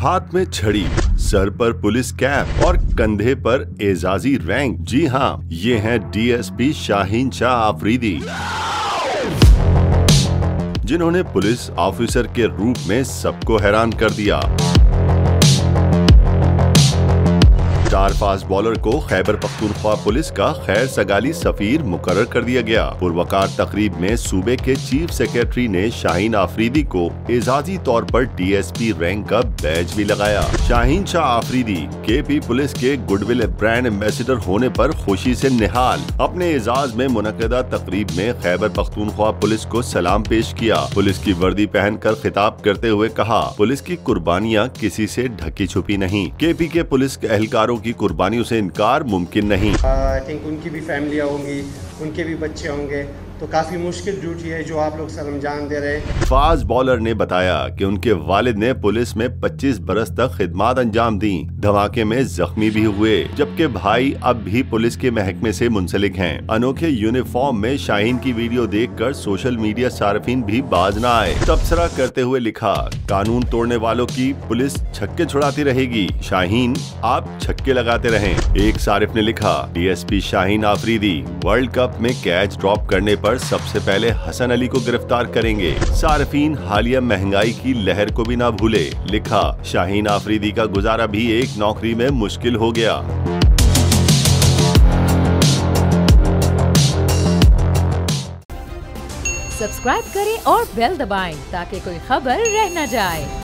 हाथ में छड़ी, सर पर पुलिस कैप और कंधे पर एजाजी रैंक। जी हाँ, ये हैं डीएसपी शाहीन शाह आफरीदी, जिन्होंने पुलिस ऑफिसर के रूप में सबको हैरान कर दिया। स्टार फास्ट बॉलर को खैबर पख्तूनख्वा पुलिस का खैर सगाली सफीर मुकर्रर कर दिया गया। पुरवकार तकरीब में सूबे के चीफ सेक्रेटरी ने शाहीन आफरीदी को एजाजी तौर पर डीएसपी रैंक का बैज भी लगाया। शाहीन शाह आफरीदी केपी पुलिस के गुडविल ब्रांड एम्बेसडर होने पर खुशी से निहाल। अपने एजाज में मुनक्किदा तकरीब में खैबर पख्तूनख्वा पुलिस को सलाम पेश किया। पुलिस की वर्दी पहनकर खिताब करते हुए कहा, पुलिस की कुर्बानियाँ किसी से ढकी छुपी नहीं। केपी के पुलिस के एहलकारों की कुर्बानियों से इनकार मुमकिन नहीं। आई थिंक उनकी भी फैमिलियाँ होंगी, उनके भी बच्चे होंगे, तो काफी मुश्किल ड्यूटी है जो आप लोग सरंजाम दे रहे हैं। फास्ट बॉलर ने बताया कि उनके वालिद ने पुलिस में 25 बरस तक खिदमत अंजाम दी। धमाके में जख्मी भी हुए, जबकि भाई अब भी पुलिस के महकमे से मुंसलिक हैं। अनोखे यूनिफॉर्म में शाहीन की वीडियो देखकर सोशल मीडिया सार्फिन भी बाज न आए। तबसरा करते हुए लिखा, कानून तोड़ने वालों की पुलिस छक्के छुड़ाती रहेगी, शाहीन आप छक्के लगाते रहें। एक सारिफ ने लिखा, DSP Shaheen Afridi world cup में कैच ड्रॉप करने पर सबसे पहले हसन अली को गिरफ्तार करेंगे। सार्फिन हालिया महंगाई की लहर को भी ना भूले। लिखा, शाहीन आफरीदी का गुजारा भी एक नौकरी में मुश्किल हो गया। सब्सक्राइब करें और बेल दबाएं ताकि कोई खबर रह न जाए।